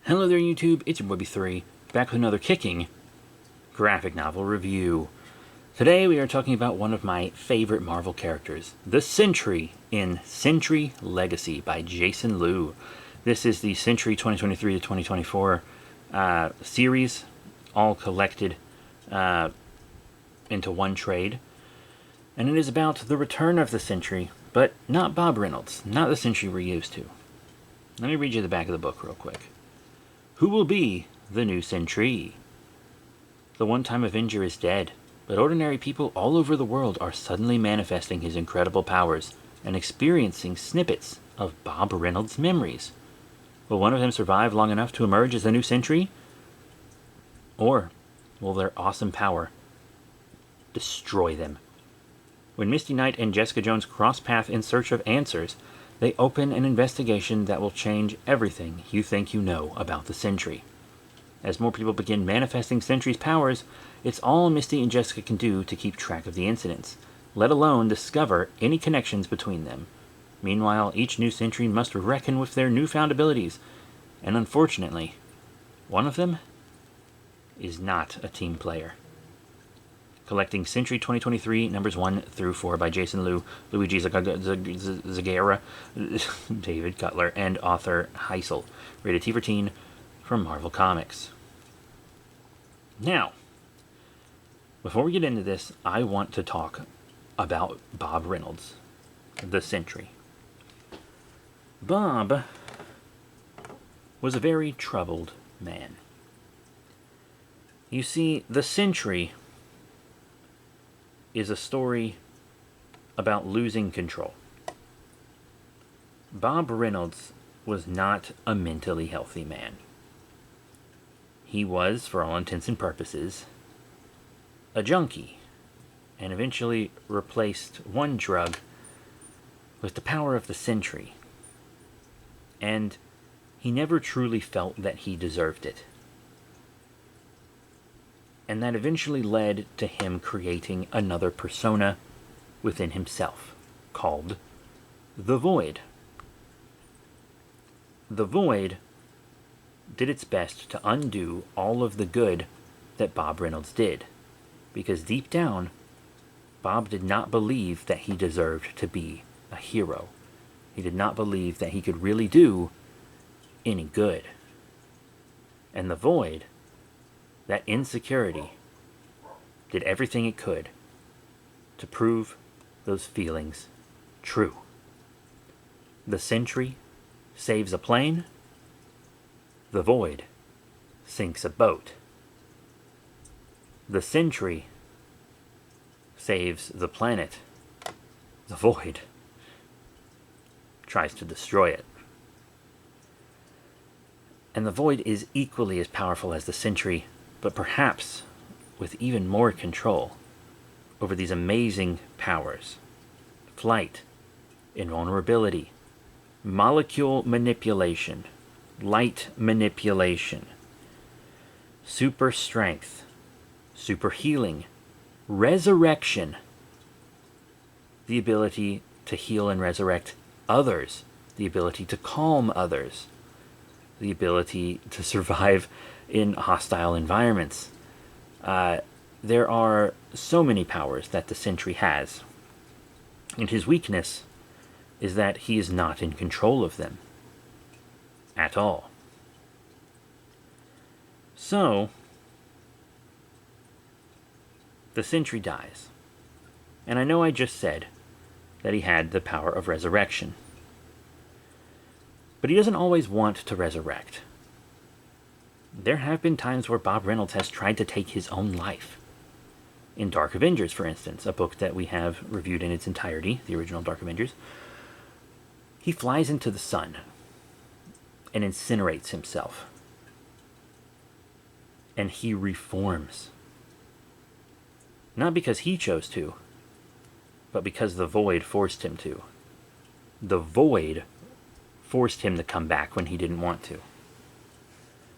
Hello there YouTube, it's your boy B3, back with another kicking graphic novel review. Today we are talking about one of my favorite Marvel characters, the Sentry in Sentry Legacy by Jason Liu. This is the Sentry 2023 to 2024 series, all collected into one trade. And it is about the return of the Sentry, but not Bob Reynolds, not the Sentry we're used to. Let me read you the back of the book real quick. Who will be the new Sentry? The one-time Avenger is dead, but ordinary people all over the world are suddenly manifesting his incredible powers and experiencing snippets of Bob Reynolds' memories. Will one of them survive long enough to emerge as the new Sentry? Or will their awesome power destroy them? When Misty Knight and Jessica Jones cross paths in search of answers, they open an investigation that will change everything you think you know about the Sentry. As more people begin manifesting Sentry's powers, it's all Misty and Jessica can do to keep track of the incidents, let alone discover any connections between them. Meanwhile, each new Sentry must reckon with their newfound abilities, and unfortunately, one of them is not a team player. Collecting Sentry 2023, numbers 1 through 4 by Jason Liu, Luigi Zagara, David Cutler, and author Heisel. Rated T for Teen from Marvel Comics. Now, before we get into this, I want to talk about Bob Reynolds, the Sentry. Bob was a very troubled man. You see, the Sentry is a story about losing control. Bob Reynolds was not a mentally healthy man. He was, for all intents and purposes, a junkie, and eventually replaced one drug with the power of the Sentry. And he never truly felt that he deserved it. And that eventually led to him creating another persona within himself, called the Void. The Void did its best to undo all of the good that Bob Reynolds did, because deep down, Bob did not believe that he deserved to be a hero. He did not believe that he could really do any good. And the Void, that insecurity, did everything it could to prove those feelings true. The Sentry saves a plane, the Void sinks a boat. The Sentry saves the planet, the Void tries to destroy it. And the Void is equally as powerful as the Sentry, but perhaps with even more control over these amazing powers: flight, invulnerability, molecule manipulation, light manipulation, super strength, super healing, resurrection, the ability to heal and resurrect others, the ability to calm others, the ability to survive in hostile environments. There are so many powers that the Sentry has, and his weakness is that he is not in control of them at all. So, the Sentry dies, and I know I just said that he had the power of resurrection, but he doesn't always want to resurrect. There have been times where Bob Reynolds has tried to take his own life. In Dark Avengers, for instance, a book that we have reviewed in its entirety, the original Dark Avengers, he flies into the sun and incinerates himself. And he reforms. Not because he chose to, but because the Void forced him to. The Void forced him to come back when he didn't want to.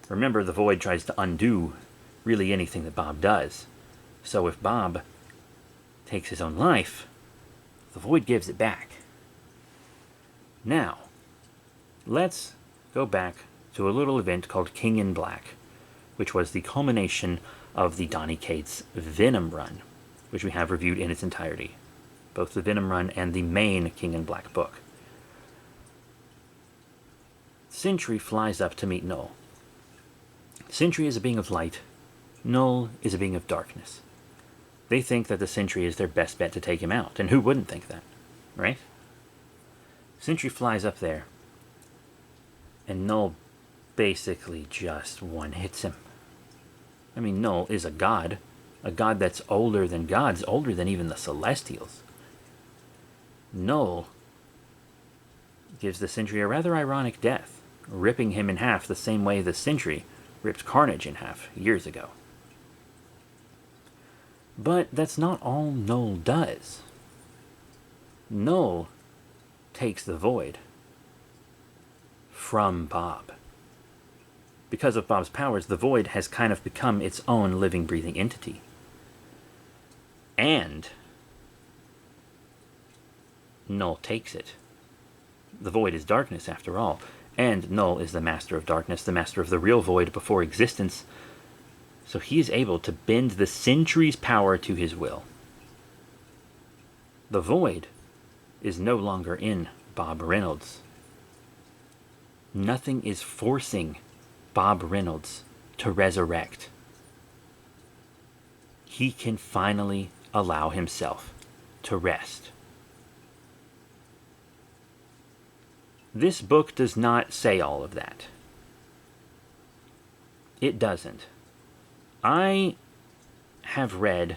Remember, the Void tries to undo really anything that Bob does. So if Bob takes his own life, the Void gives it back. Now, let's go back to a little event called King in Black, which was the culmination of the Donny Cates Venom run, which we have reviewed in its entirety, both the Venom run and the main King in Black book. Sentry flies up to meet Null. Sentry is a being of light. Null is a being of darkness. They think that the Sentry is their best bet to take him out, and who wouldn't think that, right? Sentry flies up there, and Null basically just one-hits him. I mean, Null is a god that's older than gods, older than even the Celestials. Null gives the Sentry a rather ironic death, ripping him in half the same way the Sentry ripped Carnage in half years ago. But that's not all Null does. Null takes the Void from Bob. Because of Bob's powers, the Void has kind of become its own living, breathing entity. And Null takes it. The Void is darkness, after all, and Null is the master of darkness, the master of the real Void before existence, so he is able to bend the Sentry's power to his will. The Void is no longer in Bob Reynolds. Nothing is forcing Bob Reynolds to resurrect. He can finally allow himself to rest. This book does not say all of that. It doesn't. I have read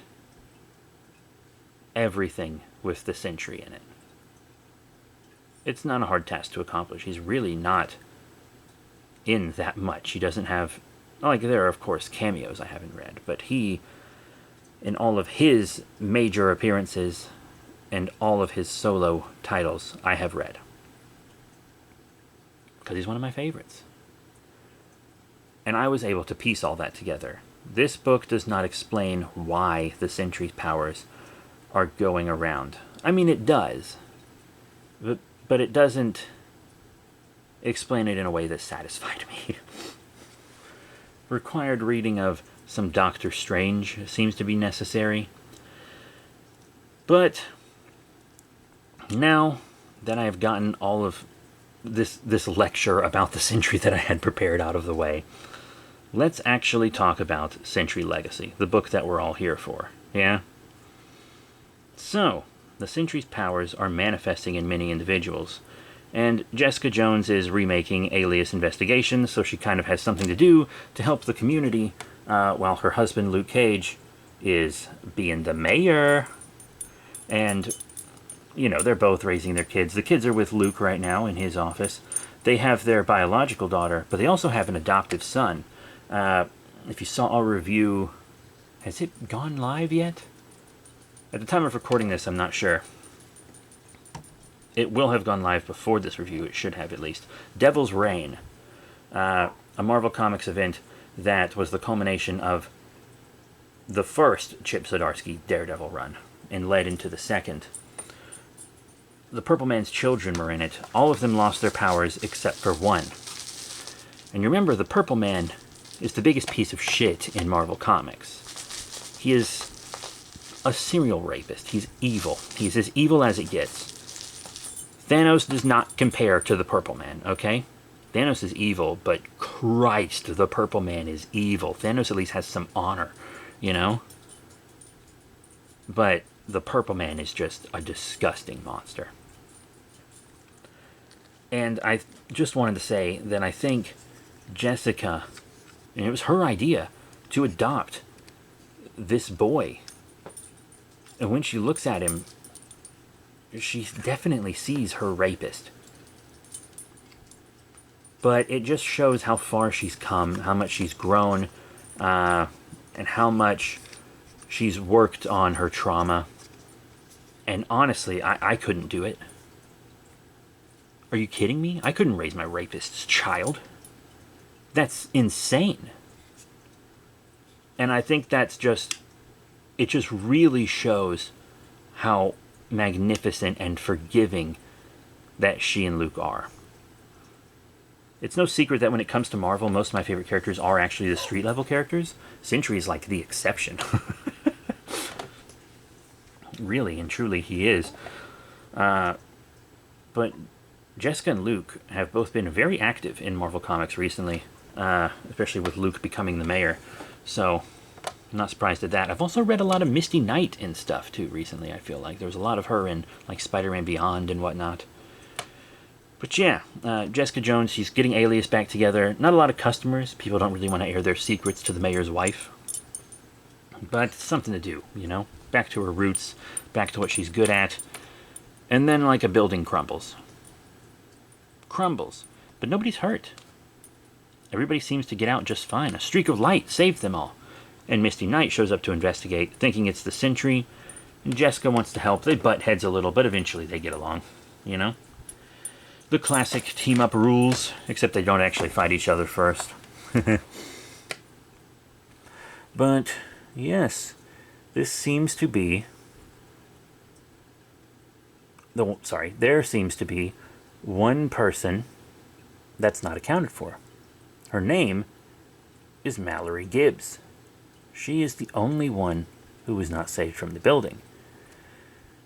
everything with the Sentry in it. It's not a hard task to accomplish. He's really not in that much. He doesn't have... Like, there are, of course, cameos I haven't read, but he, in all of his major appearances and all of his solo titles, I have read. Because he's one of my favorites. And I was able to piece all that together. This book does not explain why the Sentry's powers are going around. I mean, it does. But it doesn't explain it in a way that satisfied me. Required reading of some Doctor Strange seems to be necessary. But now that I have gotten all of this lecture about the Sentry that I had prepared out of the way, let's actually talk about Sentry Legacy, the book that we're all here for, yeah? So, the Sentry's powers are manifesting in many individuals, and Jessica Jones is remaking Alias Investigations, so she kind of has something to do to help the community, while her husband, Luke Cage, is being the mayor. And, you know, they're both raising their kids. The kids are with Luke right now in his office. They have their biological daughter, but they also have an adoptive son. If you saw our review, has it gone live yet? At the time of recording this, I'm not sure. It will have gone live before this review. It should have, at least. Devil's Reign, a Marvel Comics event that was the culmination of the first Chip Zdarsky Daredevil run and led into the second. The Purple Man's children were in it. All of them lost their powers except for one. And you remember, the Purple Man is the biggest piece of shit in Marvel Comics. He is a serial rapist. He's evil. He's as evil as it gets. Thanos does not compare to the Purple Man, okay? Thanos is evil, but Christ, the Purple Man is evil. Thanos at least has some honor, you know? But the Purple Man is just a disgusting monster. And I just wanted to say that I think Jessica, and it was her idea to adopt this boy. And when she looks at him, she definitely sees her rapist. But it just shows how far she's come, how much she's grown, and how much she's worked on her trauma. And honestly, I couldn't do it. Are you kidding me? I couldn't raise my rapist's child. That's insane. And I think that's just... It just really shows how magnificent and forgiving that she and Luke are. It's no secret that when it comes to Marvel, most of my favorite characters are actually the street level characters. Sentry is like the exception. Really and truly, he is. But Jessica and Luke have both been very active in Marvel Comics recently, especially with Luke becoming the mayor. So, I'm not surprised at that. I've also read a lot of Misty Knight and stuff, too, recently, I feel like. There was a lot of her in, like, Spider-Man Beyond and whatnot. But yeah, Jessica Jones, she's getting Alias back together. Not a lot of customers. People don't really want to air their secrets to the mayor's wife. But it's something to do, you know? Back to her roots, back to what she's good at. And then, like, a building crumbles. Crumbles. But nobody's hurt. Everybody seems to get out just fine. A streak of light saved them all. And Misty Knight shows up to investigate, thinking it's the Sentry. And Jessica wants to help. They butt heads a little, but eventually they get along, you know? The classic team-up rules, except they don't actually fight each other first. But, yes, this seems to be... there seems to be one person that's not accounted for. Her name is Mallory Gibbs. She is the only one who was not saved from the building.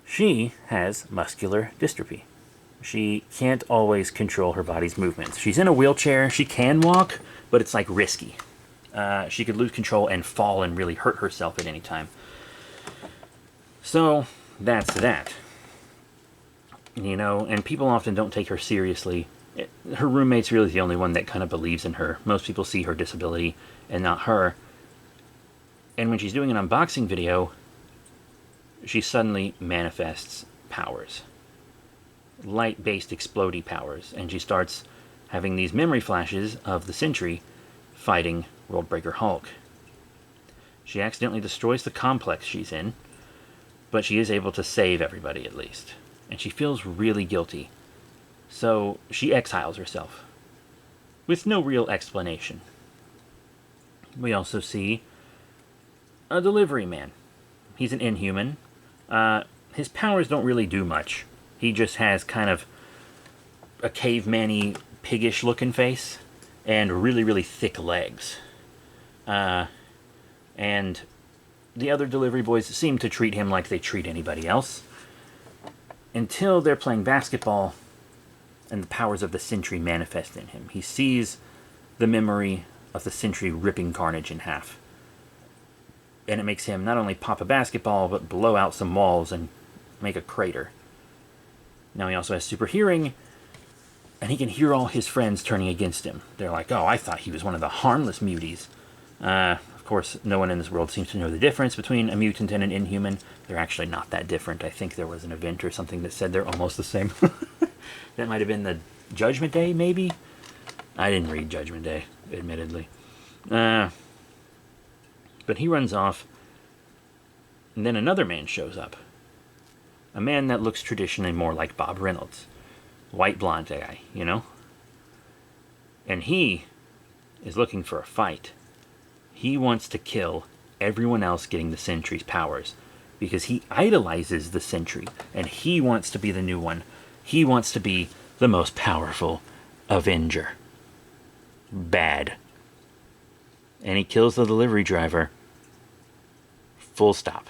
She has muscular dystrophy. She can't always control her body's movements. She's in a wheelchair. She can walk, but it's like risky. She could lose control and fall and really hurt herself at any time. So, that's that. You know, and people often don't take her seriously. Her roommate's really the only one that kind of believes in her. Most people see her disability and not her. And when she's doing an unboxing video, she suddenly manifests powers. Light-based explodey powers. And she starts having these memory flashes of the Sentry fighting Worldbreaker Hulk. She accidentally destroys the complex she's in, but she is able to save everybody at least. And she feels really guilty. So she exiles herself, with no real explanation. We also see a delivery man. He's an Inhuman. His powers don't really do much. He just has kind of a caveman-y, piggish looking face, and really, really thick legs. And the other delivery boys seem to treat him like they treat anybody else. Until they're playing basketball and the powers of the Sentry manifest in him. He sees the memory of the Sentry ripping Carnage in half. And it makes him not only pop a basketball, but blow out some walls and make a crater. Now he also has super hearing, and he can hear all his friends turning against him. They're like, oh, I thought he was one of the harmless muties. Of course, no one in this world seems to know the difference between a mutant and an Inhuman. They're actually not that different. I think there was an event or something that said they're almost the same. That might have been the Judgment Day, maybe? I didn't read Judgment Day, admittedly. But he runs off, and then another man shows up. A man that looks traditionally more like Bob Reynolds. White blonde guy, you know? And he is looking for a fight. He wants to kill everyone else getting the Sentry's powers, because he idolizes the Sentry, and he wants to be the new one. He wants to be the most powerful Avenger. Bad. And he kills the delivery driver. Full stop.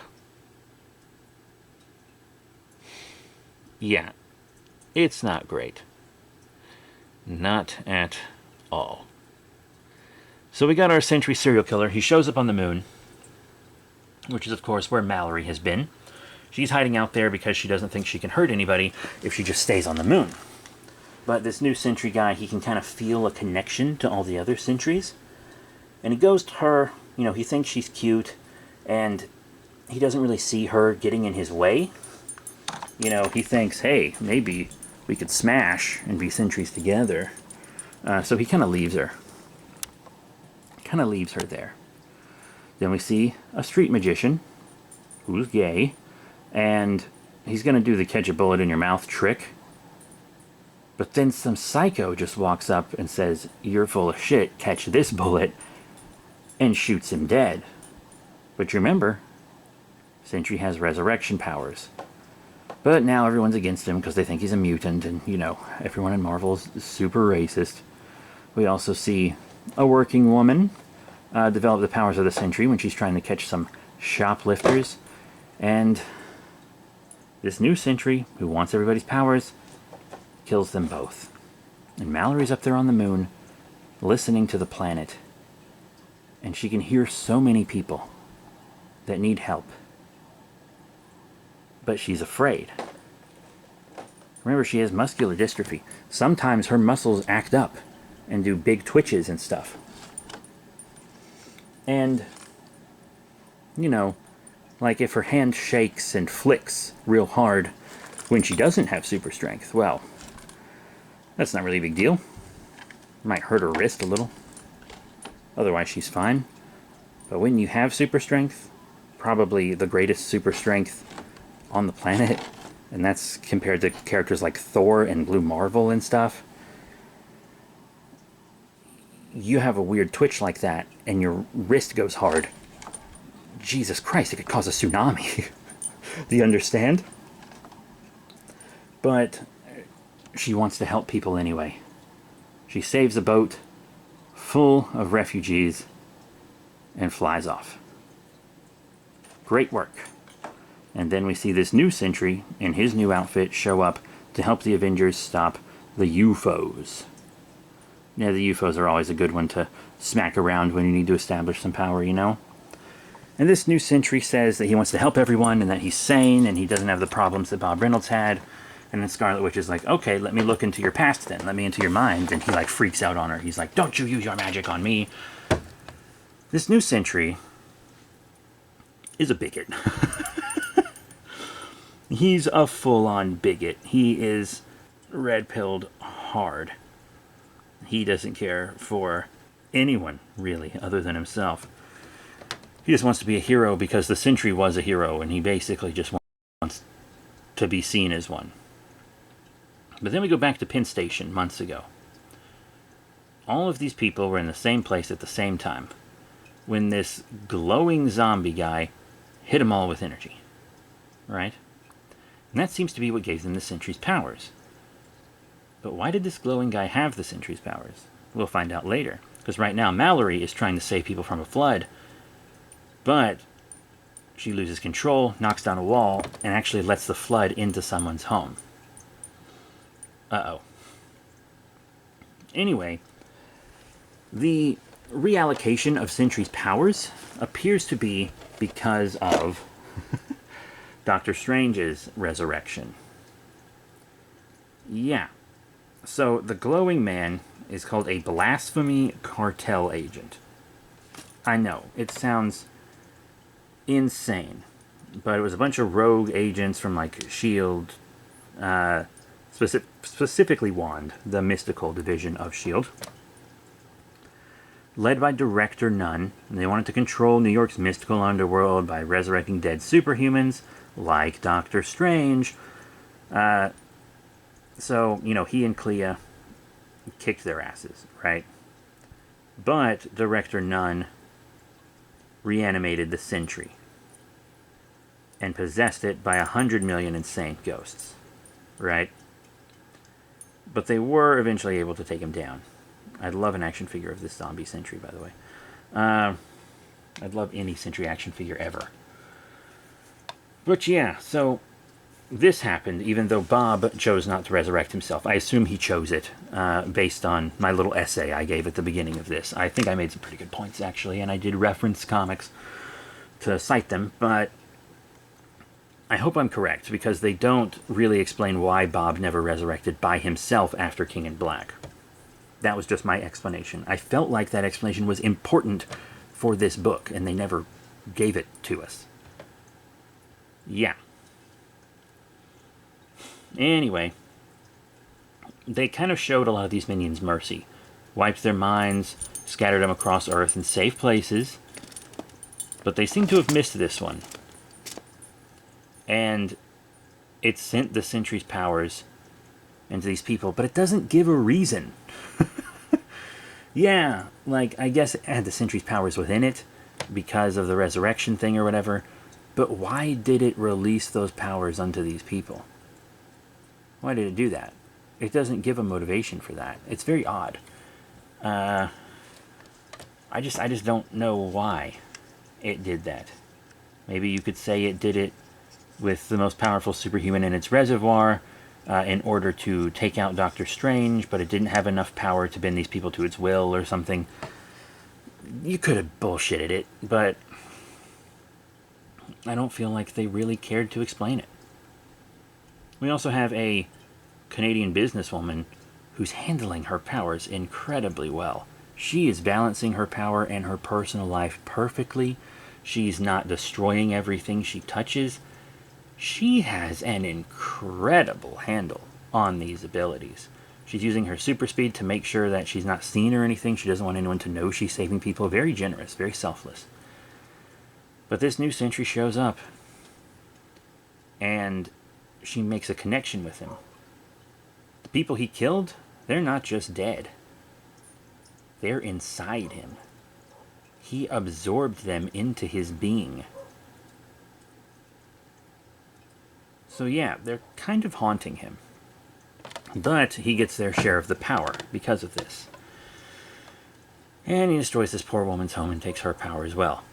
Yeah, it's not great. Not at all. So we got our Sentry serial killer. He shows up on the moon, which is, of course, where Mallory has been. She's hiding out there because she doesn't think she can hurt anybody if she just stays on the moon. But this new Sentry guy, he can kind of feel a connection to all the other Sentries. And he goes to her, you know, he thinks she's cute, and he doesn't really see her getting in his way. You know, he thinks, hey, maybe we could smash and be Sentries together. So he kind of leaves her. Kind of leaves her there. Then we see a street magician who's gay, and he's going to do the catch a bullet in your mouth trick. But then some psycho just walks up and says, you're full of shit, catch this bullet, and shoots him dead. But you remember, Sentry has resurrection powers. But now everyone's against him because they think he's a mutant, and, you know, everyone in Marvel is super racist. We also see a working woman develop the powers of the Sentry when she's trying to catch some shoplifters. And this new Sentry, who wants everybody's powers, kills them both. And Mallory's up there on the moon, listening to the planet. And she can hear so many people that need help. But she's afraid. Remember, she has muscular dystrophy. Sometimes her muscles act up and do big twitches and stuff. And, you know, like if her hand shakes and flicks real hard when she doesn't have super strength, well, that's not really a big deal. Might hurt her wrist a little. Otherwise, she's fine. But when you have super strength, probably the greatest super strength on the planet, and that's compared to characters like Thor and Blue Marvel and stuff, you have a weird twitch like that, and your wrist goes hard. Jesus Christ, it could cause a tsunami. Do you understand? But she wants to help people anyway. She saves a boat full of refugees and flies off. Great work. And then we see this new Sentry in his new outfit show up to help the Avengers stop the UFOs. Yeah, the UFOs are always a good one to smack around when you need to establish some power, you know? And this new Sentry says that he wants to help everyone and that he's sane and he doesn't have the problems that Bob Reynolds had. And then Scarlet Witch is like, okay, let me look into your past then. Let me into your mind. And he like freaks out on her. He's like, don't you use your magic on me. This new Sentry is a bigot. He's a full-on bigot. He is red-pilled hard. He doesn't care for anyone, really, other than himself. He just wants to be a hero because the Sentry was a hero, and he basically just wants to be seen as one. But then we go back to Penn Station months ago. All of these people were in the same place at the same time when this glowing zombie guy hit them all with energy. Right? And that seems to be what gave them the Sentry's powers. But why did this glowing guy have the Sentry's powers? We'll find out later. Because right now Mallory is trying to save people from a flood. But she loses control, knocks down a wall, and actually lets the flood into someone's home. Uh-oh. Anyway, the reallocation of Sentry's powers appears to be because of Doctor Strange's resurrection. Yeah. So the glowing man is called a blasphemy cartel agent. I know, it sounds insane, but it was a bunch of rogue agents from like S.H.I.E.L.D., specifically WAND, the mystical division of S.H.I.E.L.D., led by Director Nunn. And they wanted to control New York's mystical underworld by resurrecting dead superhumans like Doctor Strange. So, you know, he and Clea kicked their asses, right? But Director Nunn reanimated the Sentry and possessed it by 100 million insane ghosts, right? But they were eventually able to take him down. I'd love an action figure of this zombie Sentry, by the way. I'd love any Sentry action figure ever. But yeah, so this happened even though Bob chose not to resurrect himself. I assume he chose it based on my little essay I gave at the beginning of this. I think I made some pretty good points, actually, and I did reference comics to cite them, but I hope I'm correct, because they don't really explain why Bob never resurrected by himself after King in Black. That was just my explanation. I felt like that explanation was important for this book, and they never gave it to us. Yeah. Anyway, they kind of showed a lot of these minions mercy. Wiped their minds, scattered them across Earth in safe places. But they seem to have missed this one. And it sent the Sentry's powers into these people, but it doesn't give a reason. Yeah, like, I guess it had the Sentry's powers within it because of the resurrection thing or whatever, but why did it release those powers unto these people? Why did it do that? It doesn't give a motivation for that. It's very odd. I just don't know why it did that. Maybe you could say it did it with the most powerful superhuman in its reservoir in order to take out Doctor Strange, but it didn't have enough power to bend these people to its will or something. You could have bullshitted it, but I don't feel like they really cared to explain it. We also have a Canadian businesswoman who's handling her powers incredibly well. She is balancing her power and her personal life perfectly. She's not destroying everything she touches. She has an incredible handle on these abilities. She's using her super speed to make sure that she's not seen or anything. She doesn't want anyone to know she's saving people. Very generous, very selfless. But this new Sentry shows up, and she makes a connection with him. The people he killed, they're not just dead. They're inside him. He absorbed them into his being. So yeah, they're kind of haunting him. But he gets their share of the power because of this. And he destroys this poor woman's home and takes her power as well.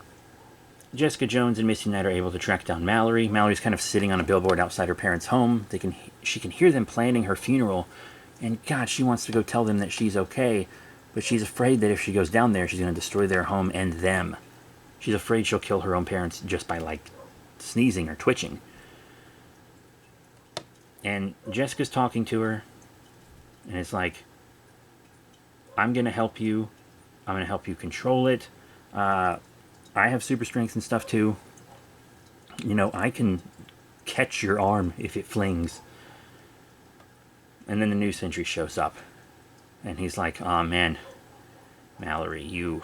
Jessica Jones and Misty Knight are able to track down Mallory. Mallory's kind of sitting on a billboard outside her parents' home. She can hear them planning her funeral, and God, she wants to go tell them that she's okay, but she's afraid that if she goes down there, she's going to destroy their home and them. She's afraid she'll kill her own parents just by, like, sneezing or twitching. And Jessica's talking to her, and it's like, I'm going to help you. I'm going to help you control it. I have super strength and stuff too. You know, I can catch your arm if it flings. And then the new Sentry shows up. And he's like, "Aw, man, Mallory, you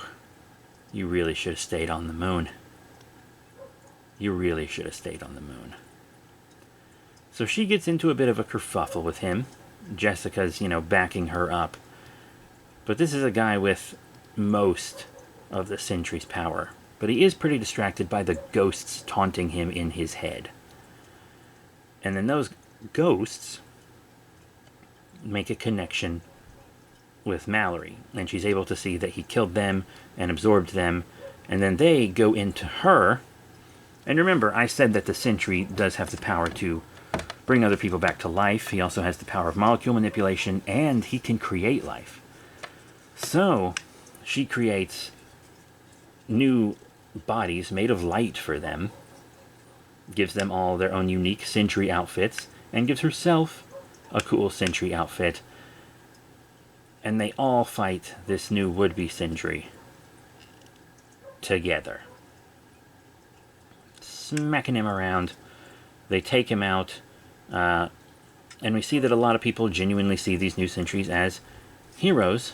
really should have stayed on the moon. You really should have stayed on the moon." So she gets into a bit of a kerfuffle with him. Jessica's, backing her up. But this is a guy with most of the Sentry's power. But he is pretty distracted by the ghosts taunting him in his head. And then those ghosts make a connection with Mallory. And she's able to see that he killed them and absorbed them. And then they go into her. And remember, I said that the Sentry does have the power to bring other people back to life. He also has the power of molecule manipulation, and he can create life. So, she creates new bodies made of light for them, gives them all their own unique Sentry outfits, and gives herself a cool Sentry outfit. And they all fight this new would-be Sentry together. Smacking him around. They take him out. And we see that a lot of people genuinely see these new Sentries as heroes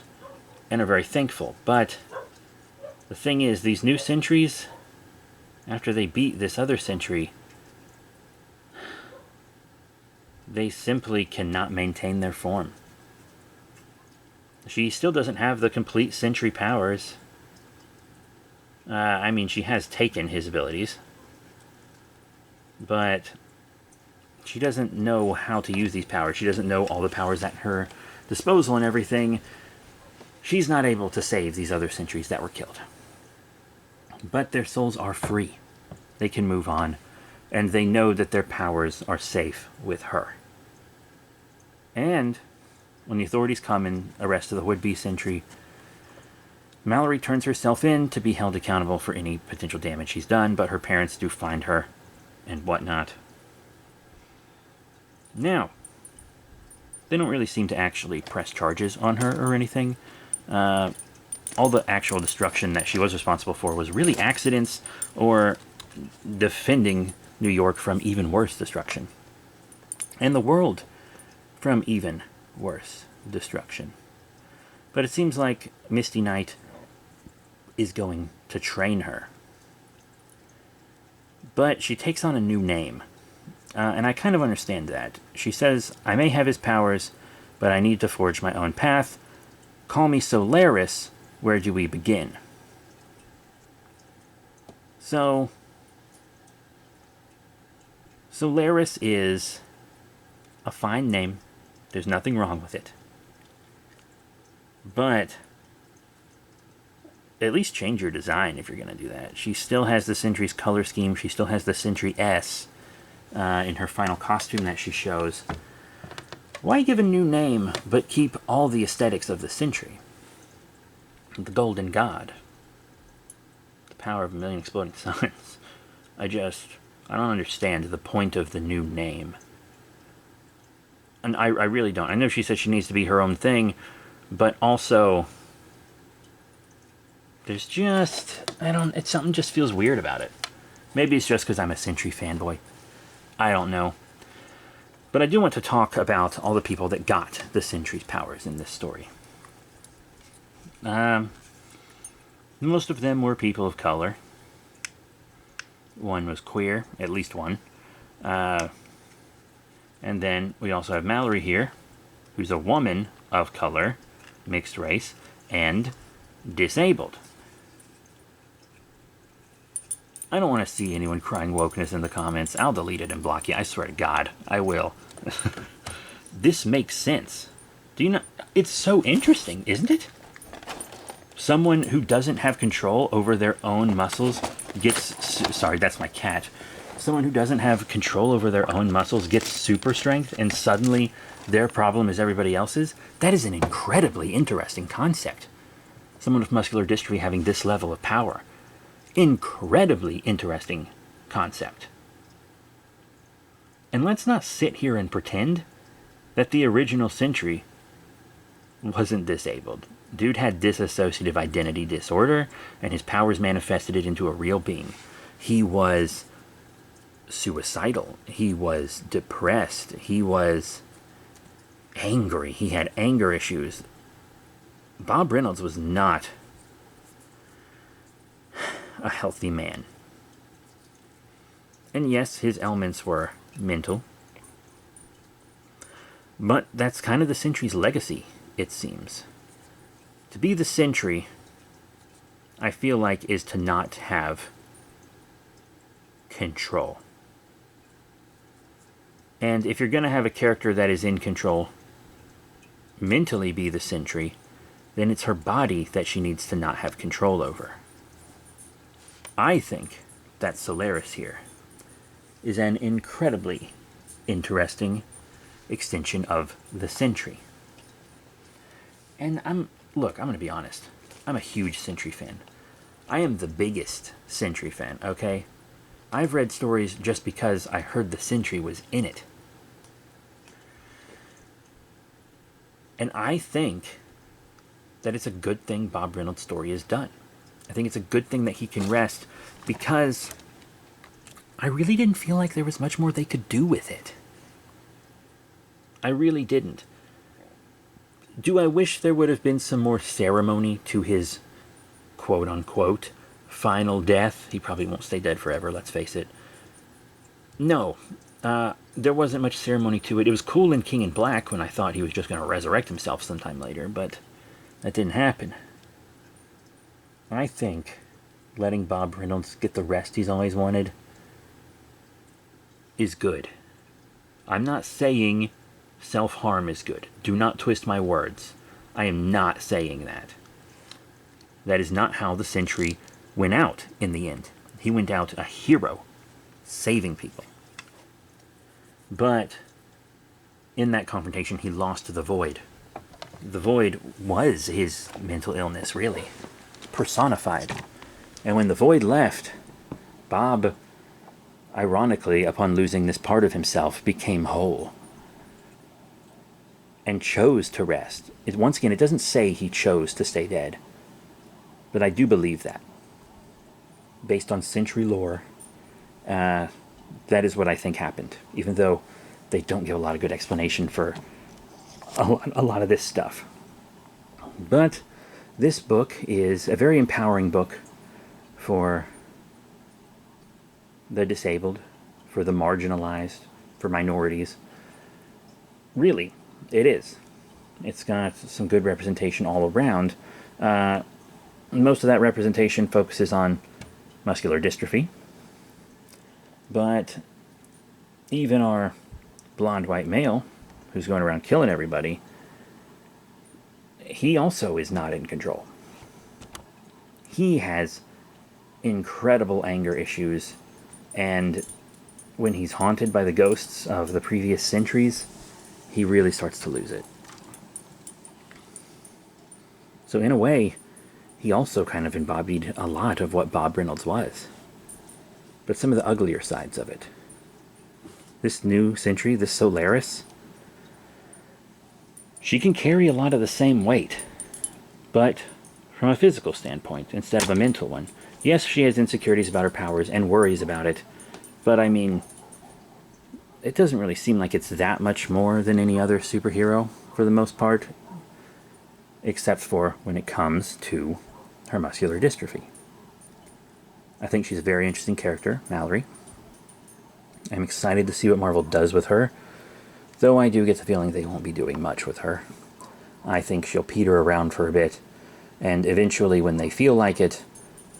and are very thankful. But the thing is, these new Sentries, after they beat this other Sentry, they simply cannot maintain their form. She still doesn't have the complete Sentry powers. I mean, she has taken his abilities. But she doesn't know how to use these powers. She doesn't know all the powers at her disposal and everything. She's not able to save these other Sentries that were killed. But their souls are free. They can move on. And they know that their powers are safe with her. And when the authorities come and arrest the would-be Sentry, Mallory turns herself in to be held accountable for any potential damage she's done, but her parents do find her and whatnot. Now, they don't really seem to actually press charges on her or anything. All the actual destruction that she was responsible for was really accidents or defending New York from even worse destruction. And the world from even worse destruction. But it seems like Misty Knight is going to train her. But she takes on a new name. And I kind of understand that. She says, "I may have his powers, but I need to forge my own path. Call me Solaris. Where do we begin?" So, Solaris is a fine name. There's nothing wrong with it. But at least change your design if you're going to do that. She still has the Sentry's color scheme. She still has the Sentry S in her final costume that she shows. Why give a new name but keep all the aesthetics of the Sentry? The Golden God. The power of a million exploding suns. I don't understand the point of the new name. And I really don't. I know she said she needs to be her own thing, but also there's just, something just feels weird about it. Maybe it's just because I'm a Sentry fanboy. I don't know. But I do want to talk about all the people that got the Sentry's powers in this story. Most of them were people of color. One was queer, at least one. And then we also have Mallory here, who's a woman of color, mixed race, and disabled. I don't want to see anyone crying wokeness in the comments. I'll delete it and block you. I swear to God, I will. This makes sense. Do you know? It's so interesting, isn't it? Someone who doesn't have control over their own muscles gets... Sorry, that's my cat. Someone who doesn't have control over their own muscles gets super strength, and suddenly their problem is everybody else's. That is an incredibly interesting concept. Someone with muscular dystrophy having this level of power. Incredibly interesting concept. And let's not sit here and pretend that the original Sentry wasn't disabled. Dude had dissociative identity disorder, and his powers manifested it into a real being. He was suicidal. He was depressed. He was angry. He had anger issues. Bob Reynolds was not a healthy man. And yes, his elements were mental. But that's kind of the Sentry's legacy, it seems. To be the Sentry, I feel like, is to not have control. And if you're going to have a character that is in control, mentally be the Sentry, then it's her body that she needs to not have control over. I think that Solaris here is an incredibly interesting extension of the Sentry. And I'm going to be honest. I'm a huge Sentry fan. I am the biggest Sentry fan, okay? I've read stories just because I heard the Sentry was in it. And I think that it's a good thing Bob Reynolds' story is done. I think it's a good thing that he can rest, because I really didn't feel like there was much more they could do with it. I really didn't. Do I wish there would have been some more ceremony to his quote-unquote final death? He probably won't stay dead forever, let's face it. No, there wasn't much ceremony to it. It was cool in King in Black when I thought he was just going to resurrect himself sometime later, but that didn't happen. I think letting Bob Reynolds get the rest he's always wanted is good. I'm not saying self-harm is good. Do not twist my words. I am not saying that. That is not how the Sentry went out in the end. He went out a hero, saving people. But in that confrontation, he lost the Void. The Void was his mental illness, really. Personified. And when the Void left, Bob, ironically, upon losing this part of himself, became whole. And chose to rest. Once again, it doesn't say he chose to stay dead. But I do believe that. Based on Sentry lore, that is what I think happened. Even though they don't give a lot of good explanation for a lot of this stuff. But this book is a very empowering book for the disabled, for the marginalized, for minorities. Really, it is. It's got some good representation all around. Most of that representation focuses on muscular dystrophy. But even our blonde white male, who's going around killing everybody, he also is not in control. he has incredible anger issues, and when he's haunted by the ghosts of the previous Sentries, he really starts to lose it. So in a way, he also kind of embodied a lot of what Bob Reynolds was, but some of the uglier sides of it. This new Sentry, this Solaris, she can carry a lot of the same weight, but from a physical standpoint instead of a mental one. Yes, she has insecurities about her powers and worries about it, but I mean, it doesn't really seem like it's that much more than any other superhero for the most part, except for when it comes to her muscular dystrophy. I think she's a very interesting character, Mallory. I'm excited to see what Marvel does with her, though I do get the feeling they won't be doing much with her. I think she'll peter around for a bit, and eventually when they feel like it,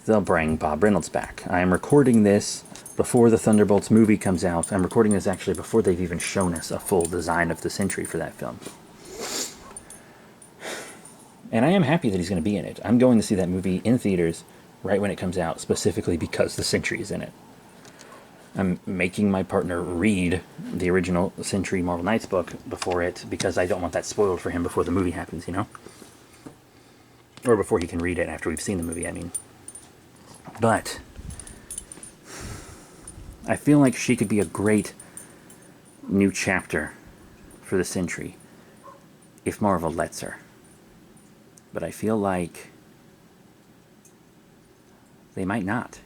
they'll bring Bob Reynolds back. I am recording this before the Thunderbolts movie comes out. I'm recording this actually before they've even shown us a full design of the Sentry for that film. And I am happy that he's going to be in it. I'm going to see that movie in theaters right when it comes out, specifically because the Sentry is in it. I'm making my partner read the original Sentry Marvel Knights book before it, because I don't want that spoiled for him before the movie happens, you know? Or before he can read it after we've seen the movie, I mean. But I feel like she could be a great new chapter for the Sentry if Marvel lets her. But I feel like they might not.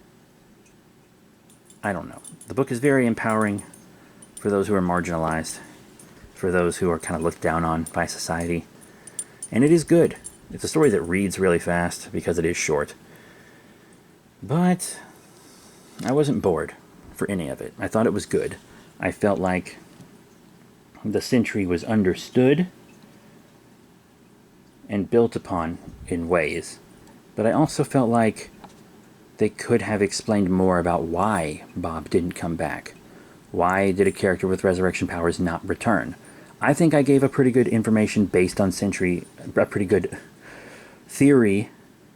I don't know. The book is very empowering for those who are marginalized, for those who are kind of looked down on by society. And it is good. It's a story that reads really fast because it is short. But I wasn't bored for any of it. I thought it was good. I felt like the Sentry was understood and built upon in ways, but I also felt like they could have explained more about why Bob didn't come back. Why did a character with resurrection powers not return? I think I gave a pretty good information based on Sentry, a pretty good theory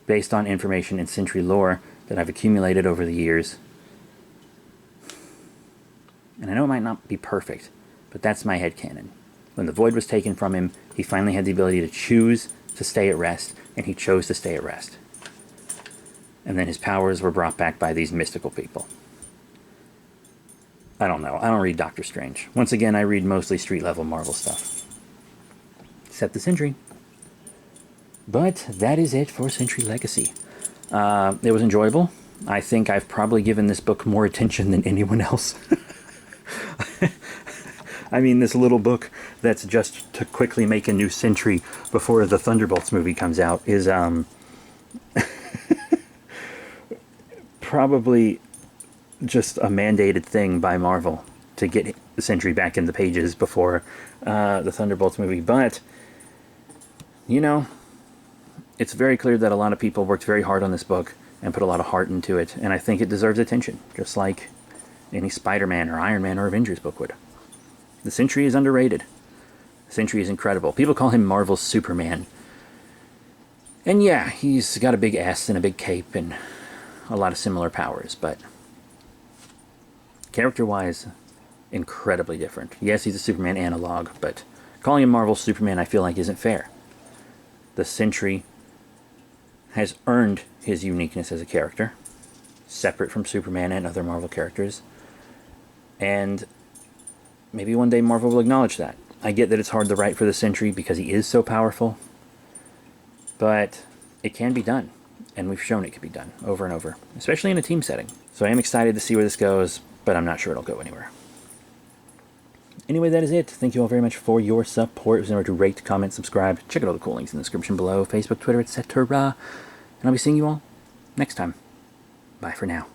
based on information in Sentry lore that I've accumulated over the years. And I know it might not be perfect, but that's my headcanon. When the void was taken from him, he finally had the ability to choose to stay at rest, and he chose to stay at rest. And then his powers were brought back by these mystical people. I don't know. I don't read Doctor Strange. Once again, I read mostly street-level Marvel stuff. Except the Sentry. But that is it for Sentry Legacy. It was enjoyable. I think I've probably given this book more attention than anyone else. I mean, this little book that's just to quickly make a new Sentry before the Thunderbolts movie comes out is probably just a mandated thing by Marvel to get the Sentry back in the pages before the Thunderbolts movie. But, you know, it's very clear that a lot of people worked very hard on this book and put a lot of heart into it, and I think it deserves attention, just like any Spider-Man or Iron Man or Avengers book would. The Sentry is underrated. The Sentry is incredible. People call him Marvel's Superman. And yeah, he's got a big S and a big cape and a lot of similar powers, but character-wise, incredibly different. Yes, he's a Superman analog, but calling him Marvel's Superman I feel like isn't fair. The Sentry has earned his uniqueness as a character, separate from Superman and other Marvel characters, and maybe one day Marvel will acknowledge that. I get that it's hard to write for the Sentry because he is so powerful, but it can be done, and we've shown it can be done over and over, especially in a team setting. So I am excited to see where this goes, but I'm not sure it'll go anywhere. Anyway, that is it. Thank you all very much for your support. Remember to rate, comment, subscribe. Check out all the cool links in the description below. Facebook, Twitter, etc. And I'll be seeing you all next time. Bye for now.